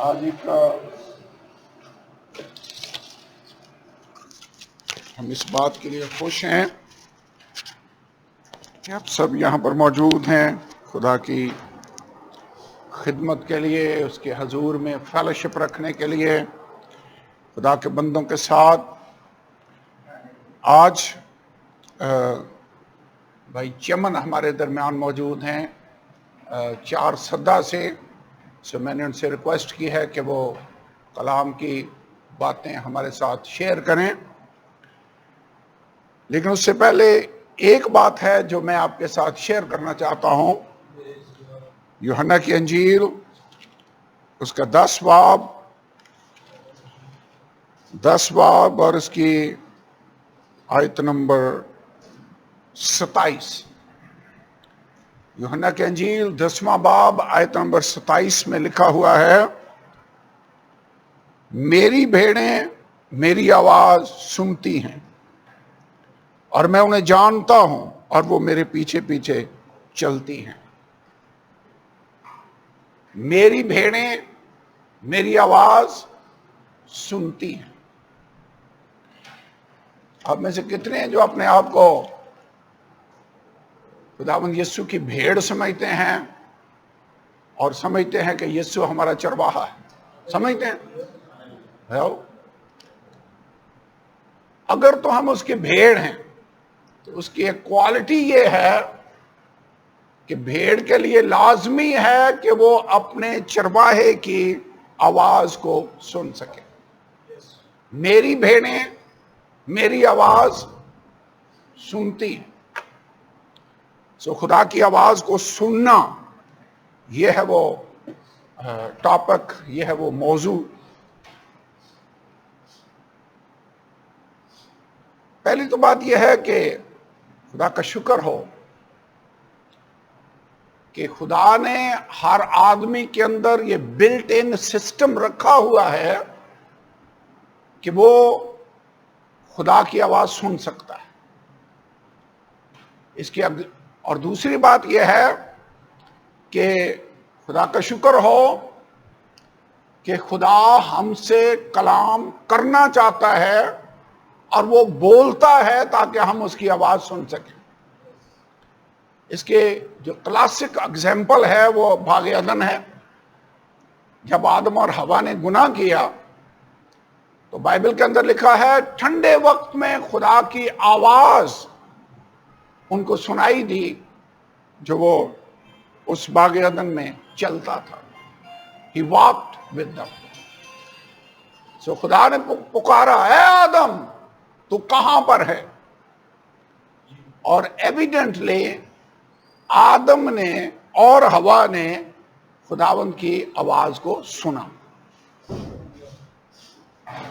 آج ایک ہم اس بات کے لیے خوش ہیں کہ آپ سب یہاں پر موجود ہیں خدا کی خدمت کے لیے، اس کے حضور میں فیلوشپ رکھنے کے لیے، خدا کے بندوں کے ساتھ۔ آج بھائی چمن ہمارے درمیان موجود ہیں 4 سدہ سے، سو میں نے ان سے ریکویسٹ کی ہے کہ وہ کلام کی باتیں ہمارے ساتھ شیئر کریں، لیکن اس سے پہلے ایک بات ہے جو میں آپ کے ساتھ شیئر کرنا چاہتا ہوں۔ یوحنا کی انجیل اس کا 10 باب اور اس کی آیت نمبر 27۔ یوحنا کی انجیل 10واں باب آیت نمبر 27 میں لکھا ہوا ہے، میری بھیڑیں میری آواز سنتی ہیں اور میں انہیں جانتا ہوں اور وہ میرے پیچھے پیچھے چلتی ہیں۔ میری بھیڑیں میری آواز سنتی ہیں۔ آپ میں سے کتنے ہیں جو اپنے آپ کو خداوند یسوع کی بھیڑ سمجھتے ہیں اور سمجھتے ہیں کہ یسوع ہمارا چرواہا ہے؟ سمجھتے ہیں؟ اگر تو ہم اس کی بھیڑ ہیں تو اس کی ایک کوالٹی یہ ہے کہ بھیڑ کے لیے لازمی ہے کہ وہ اپنے چرواہے کی آواز کو سن سکے۔ میری بھیڑیں میری آواز سنتی ہیں۔ سو خدا کی آواز کو سننا، یہ ہے وہ ٹاپک، یہ ہے وہ موضوع۔ پہلی تو بات یہ ہے کہ خدا کا شکر ہو کہ خدا نے ہر آدمی کے اندر یہ بلٹ ان سسٹم رکھا ہوا ہے کہ وہ خدا کی آواز سن سکتا ہے۔ اس کی اور دوسری بات یہ ہے کہ خدا کا شکر ہو کہ خدا ہم سے کلام کرنا چاہتا ہے اور وہ بولتا ہے تاکہ ہم اس کی آواز سن سکیں۔ اس کے جو کلاسک اگزامپل ہے وہ باغ عدن ہے۔ جب آدم اور حوا نے گناہ کیا تو بائبل کے اندر لکھا ہے ٹھنڈے وقت میں خدا کی آواز ان کو سنائی دی جو وہ اس باغ عدن میں چلتا تھا۔ He walked with them۔ سو خدا نے پکارا، اے آدم تو کہاں پر ہے؟ اور ایویڈنٹلی آدم نے اور حوا نے خداوند کی آواز کو سنا۔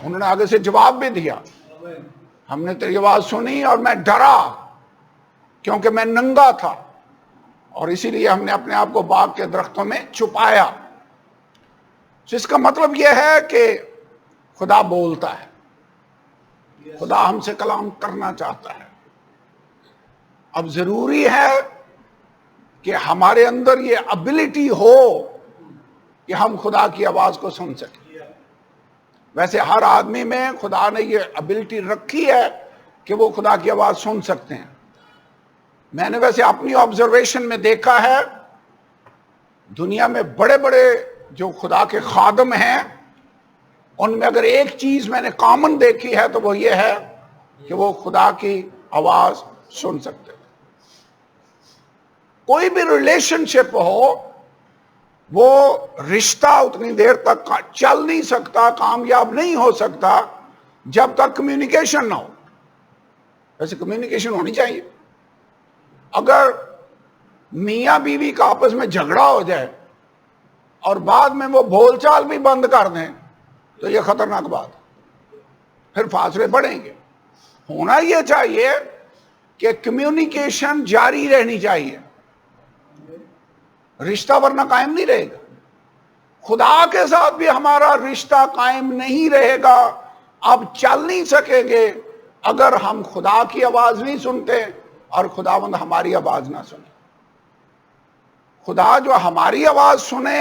انہوں نے آگے سے جواب بھی دیا، ہم نے تیری آواز سنی اور میں ڈرا کیونکہ میں ننگا تھا اور اسی لیے ہم نے اپنے آپ کو باغ کے درختوں میں چھپایا۔ جس کا مطلب یہ ہے کہ خدا بولتا ہے، خدا ہم سے کلام کرنا چاہتا ہے۔ اب ضروری ہے کہ ہمارے اندر یہ ابیلٹی ہو کہ ہم خدا کی آواز کو سن سکیں۔ ویسے ہر آدمی میں خدا نے یہ ابیلٹی رکھی ہے کہ وہ خدا کی آواز سن سکتے ہیں۔ میں نے ویسے اپنی آبزرویشن میں دیکھا ہے، دنیا میں بڑے بڑے جو خدا کے خادم ہیں، ان میں اگر ایک چیز میں نے کامن دیکھی ہے تو وہ یہ ہے کہ وہ خدا کی آواز سن سکتے ہیں۔ کوئی بھی ریلیشن شپ ہو، وہ رشتہ اتنی دیر تک چل نہیں سکتا، کامیاب نہیں ہو سکتا جب تک کمیونیکیشن نہ ہو۔ ویسے کمیونیکیشن ہونی چاہیے۔ اگر میاں بیوی کا آپس میں جھگڑا ہو جائے اور بعد میں وہ بول چال بھی بند کر دیں تو یہ خطرناک بات ہے، پھر فاصلے بڑھیں گے۔ ہونا یہ چاہیے کہ کمیونیکیشن جاری رہنی چاہیے، رشتہ ورنہ قائم نہیں رہے گا۔ خدا کے ساتھ بھی ہمارا رشتہ قائم نہیں رہے گا، اب چل نہیں سکیں گے اگر ہم خدا کی آواز نہیں سنتے اور خداوند ہماری آواز نہ سنے۔ خدا جو ہماری آواز سنے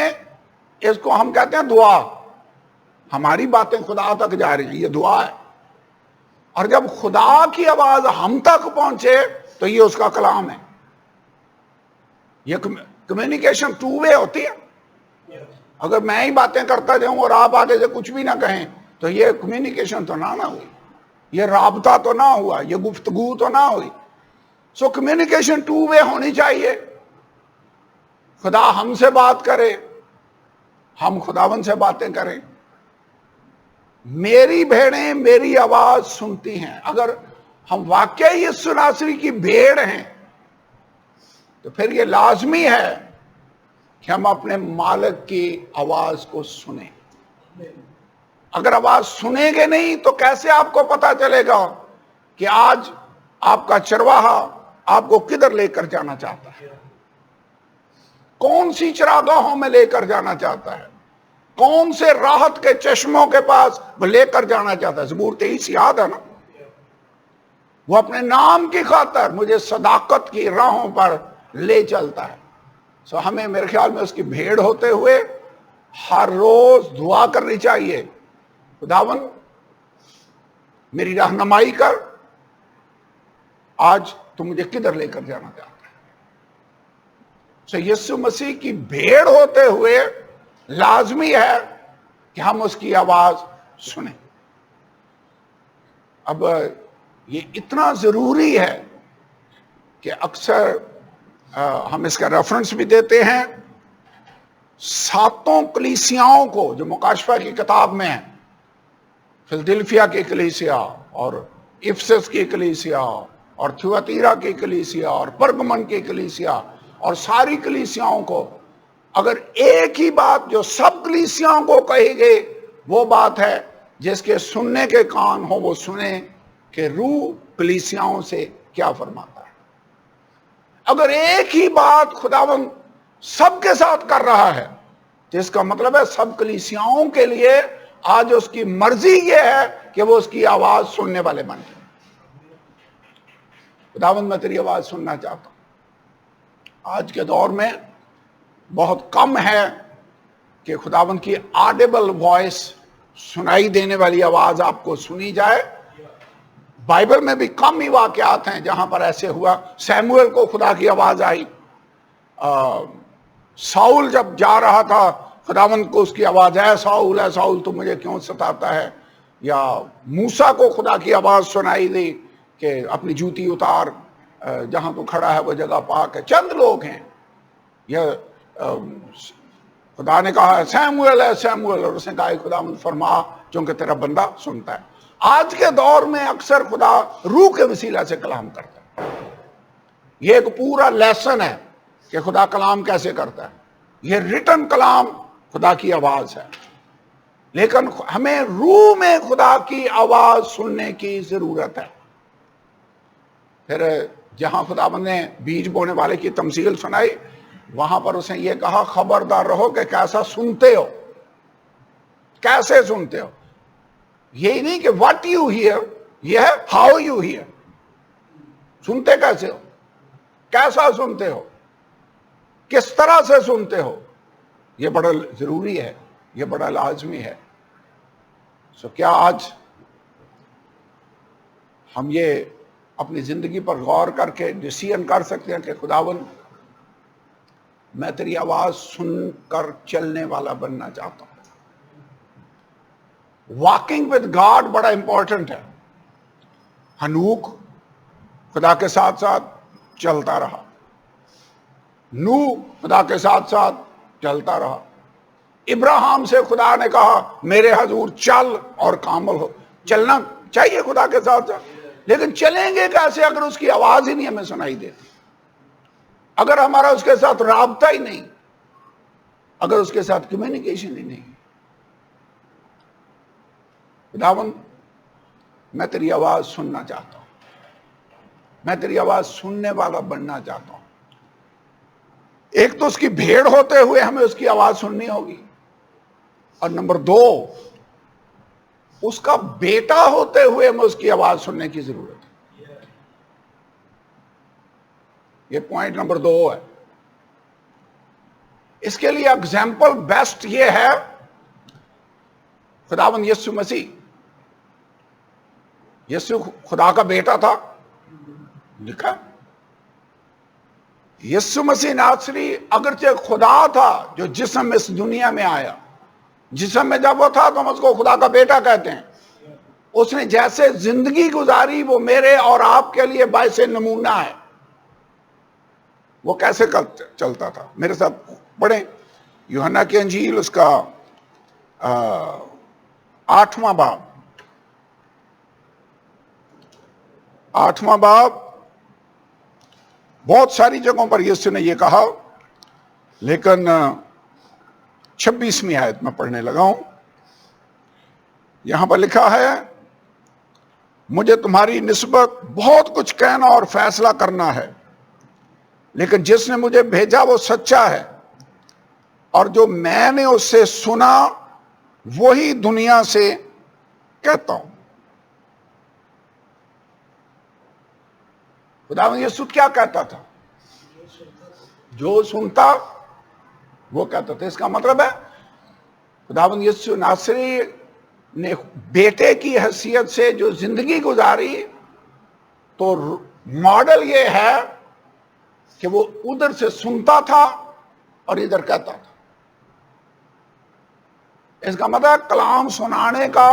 اس کو ہم کہتے ہیں دعا. ہماری باتیں خدا تک جا رہی ہیں، یہ دعا ہے. اور جب خدا کی آواز ہم تک پہنچے تو یہ اس کا کلام ہے. یہ کمیونیکیشن ٹو وے ہوتی ہے. اگر میں ہی باتیں کرتا جاؤں اور آپ آگے سے کچھ بھی نہ کہیں تو یہ کمیونیکیشن تو نہ ہوئی، یہ رابطہ تو نہ ہوا، یہ گفتگو تو نہ ہوئی. سو کمیونیکیشن ٹو وے ہونی چاہیے. خدا ہم سے بات کرے، ہم خداوند سے باتیں کریں. میری بھیڑیں میری آواز سنتی ہیں. اگر ہم واقعی یسوع ناصری کی بھیڑ ہیں تو پھر یہ لازمی ہے کہ ہم اپنے مالک کی آواز کو سنیں. اگر آواز سنیں گے نہیں تو کیسے آپ کو پتا چلے گا کہ آج آپ کا چرواہا آپ کو کدھر لے کر جانا چاہتا ہے، کون سی چراگاہوں میں لے کر جانا چاہتا ہے، کون سے راحت کے چشموں کے پاس وہ لے کر جانا چاہتا ہے. زبور 23 یاد ہے نا، وہ اپنے نام کی خاطر مجھے صداقت کی راہوں پر لے چلتا ہے. سو ہمیں میرے خیال میں اس کی بھیڑ ہوتے ہوئے ہر روز دعا کرنی چاہیے. خداوند میری رہنمائی کر، آج تو مجھے کدھر لے کر جانا چاہتا ہے. سو یسوع مسیح کی بھیڑ ہوتے ہوئے لازمی ہے کہ ہم اس کی آواز سنیں. اب یہ اتنا ضروری ہے کہ اکثر ہم اس کا ریفرنس بھی دیتے ہیں 7 کلیسیاؤں کو جو مکاشفہ کی کتاب میں ہیں، فلدلفیا کی کلیسیا اور افسس کی کلیسیا اور تھیواتیرا کی کلیسیا اور پرگمن کی کلیسیا اور ساری کلیسیاؤں کو اگر ایک ہی بات جو سب کلیسیاؤں کو کہی گئی وہ بات ہے جس کے سننے کے کان ہو وہ سنیں کہ روح کلیسیاؤں سے کیا فرماتا ہے. اگر ایک ہی بات خداوند سب کے ساتھ کر رہا ہے تو اس کا مطلب ہے سب کلیسیاؤں کے لیے آج اس کی مرضی یہ ہے کہ وہ اس کی آواز سننے والے بن جائیں. خداوند میں تیری آواز سننا چاہتا ہوں. آج کے دور میں بہت کم ہے کہ خداوند کی آڈیبل وائس، سنائی دینے والی آواز آپ کو سنی جائے. بائبل میں بھی کم ہی واقعات ہیں جہاں پر ایسے ہوا. سیموئل کو خدا کی آواز آئی، ساؤل جب جا رہا تھا خداوند کو اس کی آواز ہے ساؤل تو مجھے کیوں ستاتا ہے. یا موسیٰ کو خدا کی آواز سنائی دی کہ اپنی جوتی اتار، جہاں تو کھڑا ہے وہ جگہ پاک ہے. چند لوگ ہیں. یہ خدا نے کہا ہے سیموئل اور اس نے کہا خداوند فرما چونکہ تیرا بندہ سنتا ہے. آج کے دور میں اکثر خدا روح کے وسیلہ سے کلام کرتا ہے. یہ ایک پورا لیسن ہے کہ خدا کلام کیسے کرتا ہے. یہ ریٹن کلام خدا کی آواز ہے، لیکن ہمیں روح میں خدا کی آواز سننے کی ضرورت ہے. پھر جہاں خداوند نے بیج بونے والے کی تمثیل سنائی وہاں پر اس نے یہ کہا خبردار رہو کہ کیسا سنتے ہو، کیسے سنتے ہو. یہی نہیں کہ واٹ یو ہیئر، یہ ہے ہاؤ یو ہیئر. سنتے کیسے ہو، کیسا سنتے ہو، کس طرح سے سنتے ہو. یہ بڑا ضروری ہے، یہ بڑا لازمی ہے. سو کیا آج ہم یہ اپنی زندگی پر غور کر کے ڈیسیژن کر سکتے ہیں کہ خداوند میں تیری آواز سن کر چلنے والا بننا چاہتا ہوں. واکنگ ود گاڈ بڑا امپورٹنٹ ہے. ہنوک خدا کے ساتھ ساتھ چلتا رہا، نوح خدا کے ساتھ ساتھ چلتا رہا. ابراہیم سے خدا نے کہا میرے حضور چل اور کامل ہو. چلنا چاہیے خدا کے ساتھ ساتھ، لیکن چلیں گے کیسے اگر اس کی آواز ہی نہیں ہمیں سنائی دیتی، اگر ہمارا اس کے ساتھ رابطہ ہی نہیں، اگر اس کے ساتھ کمیونیکیشن ہی نہیں. خداوند میں تیری آواز سننا چاہتا ہوں، میں تیری آواز سننے والا بننا چاہتا ہوں. ایک تو اس کی بھیڑ ہوتے ہوئے ہمیں اس کی آواز سننی ہوگی، اور نمبر 2 اس کا بیٹا ہوتے ہوئے ہمیں اس کی آواز سننے کی ضرورت ہے. یہ پوائنٹ نمبر 2 ہے. اس کے لیے اگزامپل بیسٹ یہ ہے خداوند یسوع مسیح. یسوع خدا کا بیٹا تھا، لکھا. یسوع مسیح ناصری اگرچہ خدا تھا جو جسم اس دنیا میں آیا، جسم میں جب وہ تھا تو ہم اس کو خدا کا بیٹا کہتے ہیں. اس نے جیسے زندگی گزاری وہ میرے اور آپ کے لیے باعث نمونہ ہے. وہ کیسے چلتا تھا؟ میرے ساتھ پڑھیں یوحنا کی انجیل، اس کا 8واں باب. 8واں باب. بہت ساری جگہوں پر یسوع نے یہ کہا، لیکن 26ویں آیت میں پڑھنے لگا ہوں. یہاں پر لکھا ہے، مجھے تمہاری نسبت بہت کچھ کہنا اور فیصلہ کرنا ہے، لیکن جس نے مجھے بھیجا وہ سچا ہے، اور جو میں نے اس سے سنا وہی دنیا سے کہتا ہوں. خداوند یسوع کیا کہتا تھا؟ جو سنتا وہ کہتا تھا. اس کا مطلب ہے خداوند یسوع ناصری نے بیٹے کی حیثیت سے جو زندگی گزاری، تو ماڈل یہ ہے کہ وہ ادھر سے سنتا تھا اور ادھر کہتا تھا. اس کا مطلب کلام سنانے کا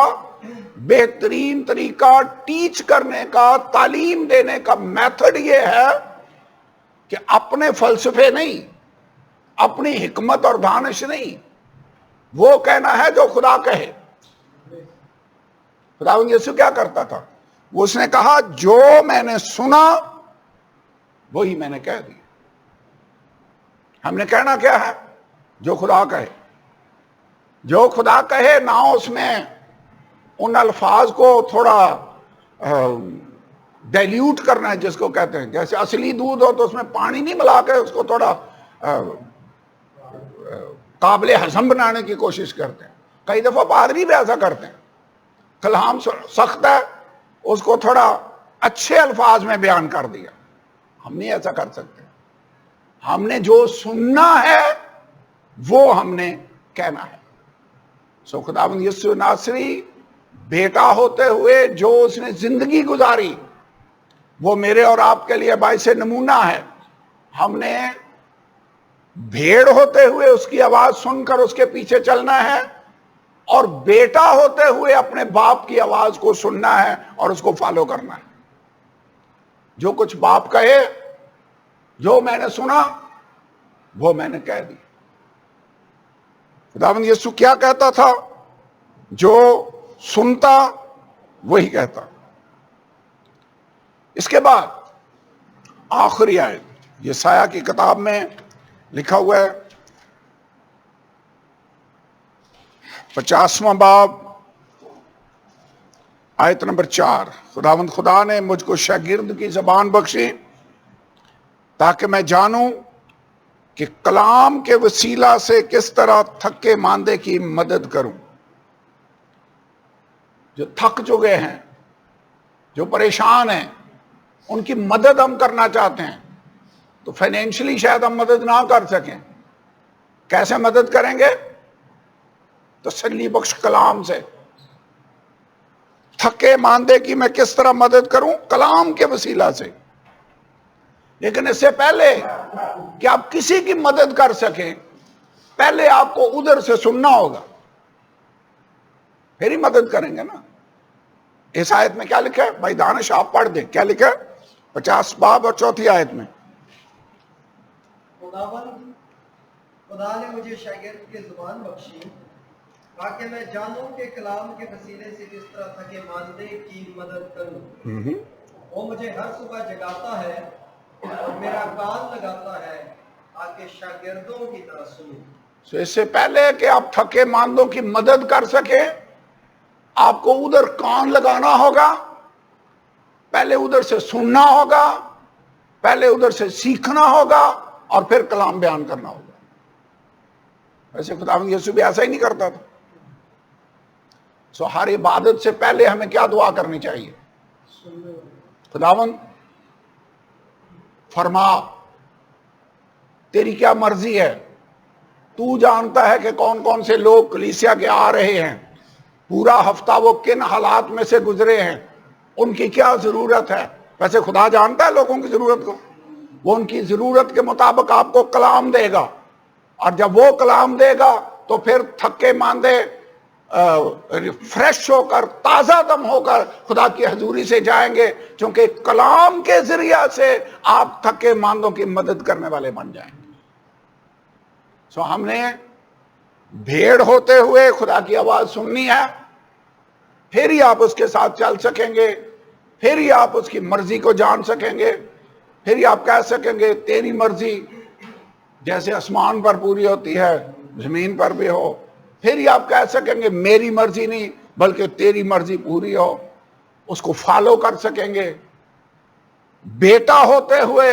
بہترین طریقہ، ٹیچ کرنے کا، تعلیم دینے کا میتھڈ یہ ہے کہ اپنے فلسفے نہیں، اپنی حکمت اور دانش نہیں، وہ کہنا ہے جو خدا کہے. خداوند یسوع کیا کرتا تھا؟ وہ اس نے کہا جو میں نے سنا وہی میں نے کہہ دیا. ہم نے کہنا کیا ہے؟ جو خدا کہے. جو خدا کہے، نہ اس میں ان الفاظ کو تھوڑا ڈائلیوٹ کرنا ہے جس کو کہتے ہیں. جیسے اصلی دودھ ہو تو اس میں پانی نہیں ملا کے اس کو تھوڑا قابل ہضم بنانے کی کوشش کرتے ہیں. کئی دفعہ پادری بھی ایسا کرتے ہیں. کلام سخت ہے، اس کو تھوڑا اچھے الفاظ میں بیان کر دیا. ہم نہیں ایسا کر سکتے. ہم نے جو سننا ہے وہ ہم نے کہنا ہے. سو خداوند یسوع ناصری بیٹا ہوتے ہوئے جو اس نے زندگی گزاری وہ میرے اور آپ کے لیے باعث نمونہ ہے. ہم نے بھیڑ ہوتے ہوئے اس کی آواز سن کر اس کے پیچھے چلنا ہے، اور بیٹا ہوتے ہوئے اپنے باپ کی آواز کو سننا ہے اور اس کو فالو کرنا ہے. جو کچھ باپ کہے، جو میں نے سنا وہ میں نے کہہ دی. خداوند یسوع کیا کہتا تھا؟ جو سنتا وہی کہتا. اس کے بعد آخری آیت یسایہ کی کتاب میں لکھا ہوا ہے، 50واں باب آیت نمبر 4. خداوند خدا نے مجھ کو شاگرد کی زبان بخشی تاکہ میں جانوں کہ کلام کے وسیلہ سے کس طرح تھکے ماندے کی مدد کروں. جو تھک چکے ہیں، جو پریشان ہیں، ان کی مدد ہم کرنا چاہتے ہیں. تو فائنینشلی شاید ہم مدد نہ کر سکیں. کیسے مدد کریں گے؟ تسلی بخش کلام سے. تھکے ماندے کی میں کس طرح مدد کروں؟ کلام کے وسیلہ سے. لیکن اس سے پہلے کہ آپ کسی کی مدد کر سکیں، پہلے آپ کو ادھر سے سننا ہوگا، پھر ہی مدد کریں گے نا. اس آیت میں کیا لکھا ہے؟ بھائی دانش آپ پڑھ دیں. کیا لکھا ہے 50 باب اور 4 آیت میں؟ خدا نے مجھے شاگرد کی زبان بخشی تاکہ میں جانوں کہ کلام کے وسیلے سے کس طرح تھکے ماندے کی مدد کروں. وہ مجھے ہر صبح جگاتا ہے اور میرا کان لگاتا ہے تاکہ شاگردوں کی طرح سنوں. اس سے پہلے کہ آپ تھکے ماندوں کی مدد کر سکیں، آپ کو ادھر کان لگانا ہوگا، پہلے ادھر سے سننا ہوگا، پہلے ادھر سے سیکھنا ہوگا، اور پھر کلام بیان کرنا ہوگا. ویسے خداوند یسوع بھی ایسا ہی نہیں کرتا تھا. سو ہر عبادت سے پہلے ہمیں کیا دعا کرنی چاہیے؟ خداوند فرما تیری کیا مرضی ہے، تو جانتا ہے کہ کون کون سے لوگ کلیسیا کے آ رہے ہیں، پورا ہفتہ وہ کن حالات میں سے گزرے ہیں، ان کی کیا ضرورت ہے۔ ویسے خدا جانتا ہے لوگوں کی ضرورت کو، وہ ان کی ضرورت کے مطابق آپ کو کلام دے گا، اور جب وہ کلام دے گا تو پھر تھکے ماندے فریش ہو کر، تازہ دم ہو کر خدا کی حضوری سے جائیں گے، چونکہ کلام کے ذریعہ سے آپ تھکے ماندوں کی مدد کرنے والے بن جائیں گے۔ سو ہم نے بھیڑ ہوتے ہوئے خدا کی آواز سننی ہے، پھر ہی آپ اس کے ساتھ چل سکیں گے، پھر ہی آپ اس کی مرضی کو جان سکیں گے، پھر ہی آپ کہہ سکیں گے تیری مرضی جیسے آسمان پر پوری ہوتی ہے زمین پر بھی ہو، پھر ہی آپ کہہ سکیں گے میری مرضی نہیں بلکہ تیری مرضی پوری ہو، اس کو فالو کر سکیں گے۔ بیٹا ہوتے ہوئے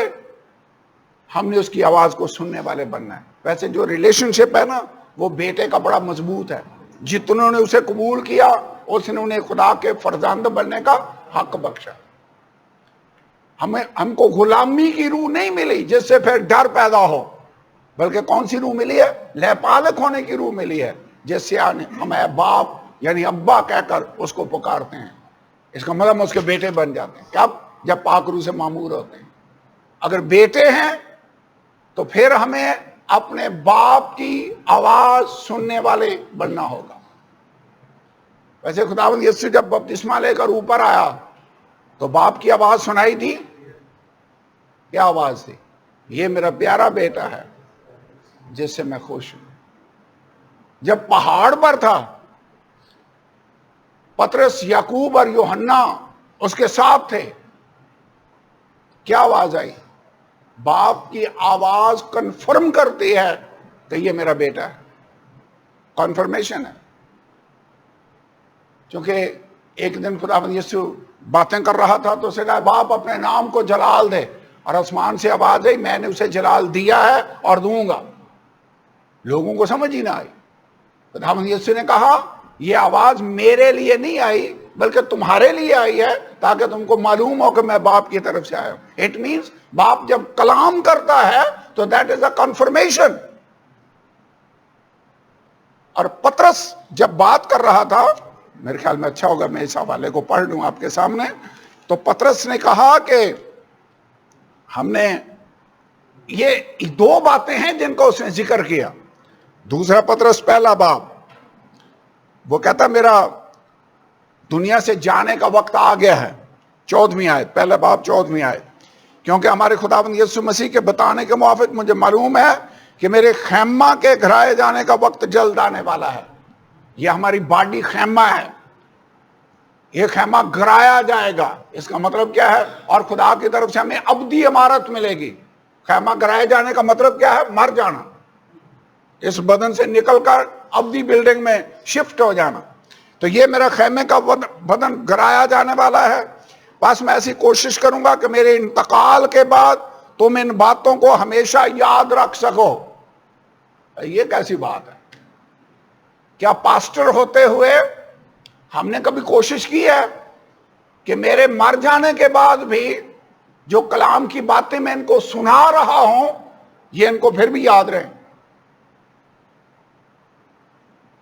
ہم نے اس کی آواز کو سننے والے بننا ہے۔ ویسے جو ریلیشن شپ ہے نا وہ بیٹے کا بڑا مضبوط ہے، جتنوں نے اسے قبول کیا اس نے انہیں خدا کے فرزند بننے کا حق بخشا۔ ہم کو غلامی کی روح نہیں ملی جس سے پھر ڈر پیدا ہو، بلکہ کون سی روح ملی ہے؟ لے پالک ہونے کی روح ملی ہے، جس سے ہم باپ یعنی ابا کہہ کر اس کو پکارتے ہیں۔ اس کا مطلب اس کے بیٹے بن جاتے ہیں۔ کب؟ جب پاک روح سے معمور ہوتے ہیں۔ اگر بیٹے ہیں تو پھر ہمیں اپنے باپ کی آواز سننے والے بننا ہوگا۔ ویسے خداوند یسوع جب بپتسمہ لے کر اوپر آیا تو باپ کی آواز سنائی تھی؟ کیا آواز تھی؟ یہ میرا پیارا بیٹا ہے جس سے میں خوش ہوں۔ جب پہاڑ پر تھا پطرس، یعقوب اور یوحنا اس کے ساتھ تھے، کیا آواز آئی؟ باپ کی آواز کنفرم کرتی ہے کہ یہ میرا بیٹا ہے، کنفرمیشن ہے۔ چونکہ ایک دن خداوند یسوع باتیں کر رہا تھا تو اسے کہا باپ اپنے نام کو جلال دے، اور آسمان سے آواز آئی میں نے اسے جلال دیا ہے اور دوں گا۔ لوگوں کو سمجھ ہی نہ آئی۔ خداوند یسوع نے کہا یہ آواز میرے لیے نہیں آئی بلکہ تمہارے لیے آئی ہے تاکہ تم کو معلوم ہو کہ میں باپ کی طرف سے آیا ہوں۔ اٹ مینس باپ جب کلام کرتا ہے تو دیٹ از اے کنفرمیشن۔ اور پطرس جب بات کر رہا تھا، میرے خیال میں اچھا ہوگا میں اس حوالے کو پڑھ لوں آپ کے سامنے، تو پطرس نے کہا کہ ہم نے یہ دو باتیں ہیں جن کو اس نے ذکر کیا۔ دوسرا پطرس پہلا باب، وہ کہتا میرا دنیا سے جانے کا وقت آ گیا ہے، 14ویں آیت، پہلا باب 14ویں آیت، کیونکہ ہمارے خداوند یسوع مسیح کے بتانے کے موافق مجھے معلوم ہے کہ میرے خیمہ کے گھرائے جانے کا وقت جلد آنے والا ہے۔ یہ ہماری باڈی خیمہ ہے، یہ خیمہ گرایا جائے گا۔ اس کا مطلب کیا ہے؟ اور خدا کی طرف سے ہمیں ابدی عمارت ملے گی۔ خیمہ گرائے جانے کا مطلب کیا ہے؟ مر جانا، اس بدن سے نکل کر ابدی بلڈنگ میں شفٹ ہو جانا۔ تو یہ میرا خیمے کا بدن گرایا جانے والا ہے۔ بس میں ایسی کوشش کروں گا کہ میرے انتقال کے بعد تم ان باتوں کو ہمیشہ یاد رکھ سکو۔ یہ کیسی بات ہے؟ کیا پاسٹر ہوتے ہوئے ہم نے کبھی کوشش کی ہے کہ میرے مر جانے کے بعد بھی جو کلام کی باتیں میں ان کو سنا رہا ہوں یہ ان کو پھر بھی یاد رہیں؟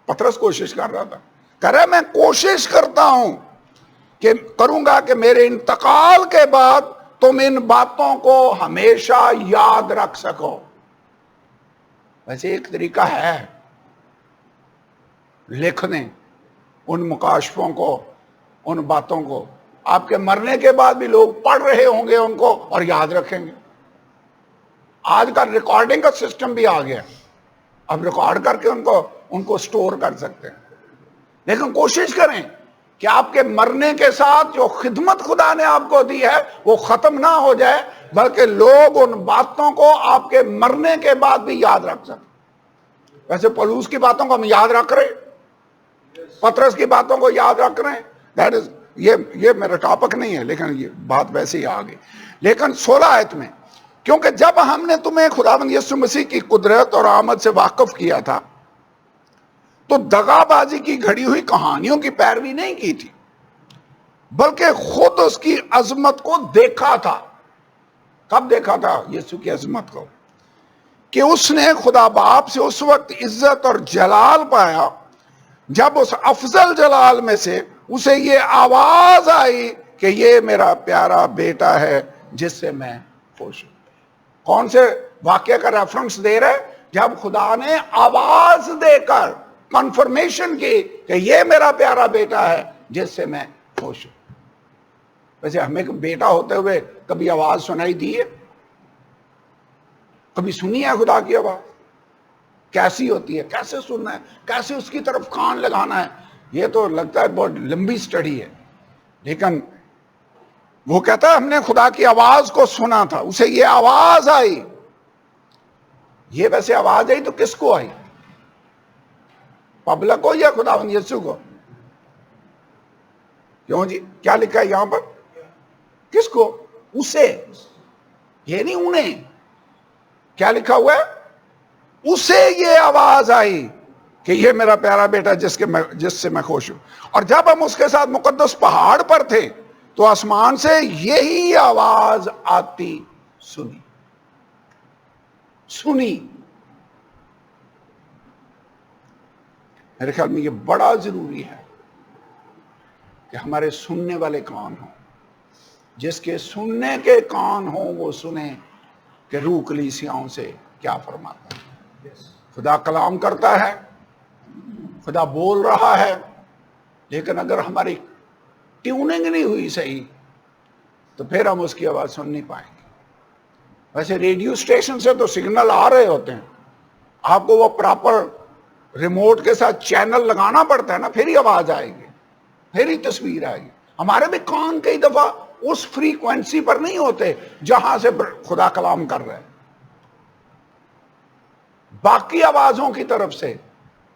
پطرس کوشش کر رہا تھا، کہہ رہا میں کوشش کرتا ہوں کہ کروں گا کہ میرے انتقال کے بعد تم ان باتوں کو ہمیشہ یاد رکھ سکو۔ ویسے ایک طریقہ ہے لکھنے ان مکاشفوں کو، ان باتوں کو، آپ کے مرنے کے بعد بھی لوگ پڑھ رہے ہوں گے ان کو اور یاد رکھیں گے۔ آج کا ریکارڈنگ کا سسٹم بھی آ گیا، اب ریکارڈ کر کے ان کو سٹور کر سکتے ہیں۔ لیکن کوشش کریں کہ آپ کے مرنے کے ساتھ جو خدمت خدا نے آپ کو دی ہے وہ ختم نہ ہو جائے، بلکہ لوگ ان باتوں کو آپ کے مرنے کے بعد بھی یاد رکھ سکیں۔ ویسے پولوس کی باتوں کو ہم یاد رکھ رہے ہیں، پطرس کی باتوں کو یاد رکھ رہے ہیں۔ یہ میرا ٹاپک نہیں ہے لیکن یہ بات ویسے ہی آ گئی۔ لیکن 16 آیت میں، کیونکہ جب ہم نے تمہیں خداوند یسوع مسیح کی قدرت اور آمد سے واقف کیا تھا تو دغا بازی کی گھڑی ہوئی کہانیوں کی پیروی نہیں کی تھی، بلکہ خود اس کی عظمت کو دیکھا تھا۔ کب دیکھا تھا یسوع کی عظمت کو؟ کہ اس نے خدا باپ سے اس وقت عزت اور جلال پایا جب اس افضل جلال میں سے اسے یہ آواز آئی کہ یہ میرا پیارا بیٹا ہے جس سے میں خوش ہوں. کون سے واقعے کا ریفرنس دے رہے؟ جب خدا نے آواز دے کر کنفرمیشن کی کہ یہ میرا پیارا بیٹا ہے جس سے میں خوش ہوں. ویسے ہمیں بیٹا ہوتے ہوئے کبھی آواز سنائی دی ہے؟ کبھی سنی ہے خدا کی آواز؟ کیسی ہوتی ہے، کیسے سننا ہے، کیسے اس کی طرف کان لگانا ہے؟ یہ تو لگتا ہے بہت لمبی سٹڈی ہے. لیکن وہ کہتا ہے ہم نے خدا کی آواز کو سنا تھا، اسے یہ آواز آئی. یہ ویسے آواز آئی تو کس کو آئی؟ پبلک کو یا خداوند یسوع کو؟ کیوں جی؟ کیا لکھا ہے یہاں پر؟ کس کو؟ اسے. یہ نہیں انہیں. کیا لکھا ہوا ہے؟ اسے یہ آواز آئی کہ یہ میرا پیارا بیٹا جس سے میں خوش ہوں. اور جب ہم اس کے ساتھ مقدس پہاڑ پر تھے تو آسمان سے یہی آواز آتی سنی. میرے خیال میں یہ بڑا ضروری ہے کہ ہمارے سننے والے کان ہوں. جس کے سننے کے کان ہوں وہ سنیں کہ روح کلیسیاؤں سے کیا فرماتا ہے. خدا کلام کرتا ہے، خدا بول رہا ہے، لیکن اگر ہماری ٹیوننگ نہیں ہوئی صحیح تو پھر ہم اس کی آواز سن نہیں پائیں گے. ویسے ریڈیو اسٹیشن سے تو سگنل آ رہے ہوتے ہیں، آپ کو وہ پراپر ریموٹ کے ساتھ چینل لگانا پڑتا ہے نا، پھر ہی آواز آئے گی، پھر ہی تصویر آئے گی. ہمارے بھی کان کئی دفعہ اس فریکوینسی پر نہیں ہوتے جہاں سے خدا کلام کر رہے ہیں. باقی آوازوں کی طرف سے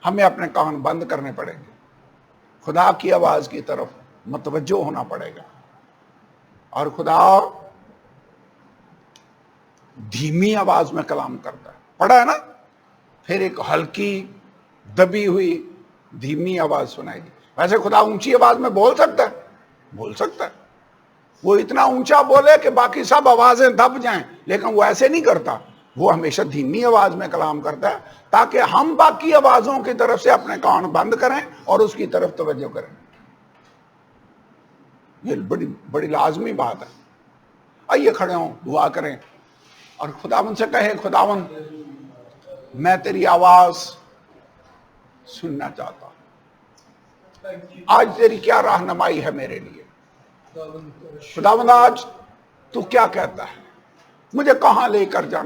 ہمیں اپنے کان بند کرنے پڑیں گے، خدا کی آواز کی طرف متوجہ ہونا پڑے گا. اور خدا دھیمی آواز میں کلام کرتا ہے، پڑھا ہے نا؟ پھر ایک ہلکی دبی ہوئی دھیمی آواز سنائے گی. ویسے خدا اونچی آواز میں بول سکتا ہے، بول سکتا ہے. وہ اتنا اونچا بولے کہ باقی سب آوازیں دب جائیں، لیکن وہ ایسے نہیں کرتا. وہ ہمیشہ دھیمی آواز میں کلام کرتا ہے تاکہ ہم باقی آوازوں کی طرف سے اپنے کان بند کریں اور اس کی طرف توجہ کریں. یہ بڑی لازمی بات ہے. آئیے کھڑے ہوں، دعا کریں اور خداوند سے کہیں خداوند میں تیری آواز سننا چاہتا ہوں. آج تیری کیا رہنمائی ہے میرے لیے؟ خداوند آج تو کیا کہتا ہے؟ مجھے کہاں لے کر جانا؟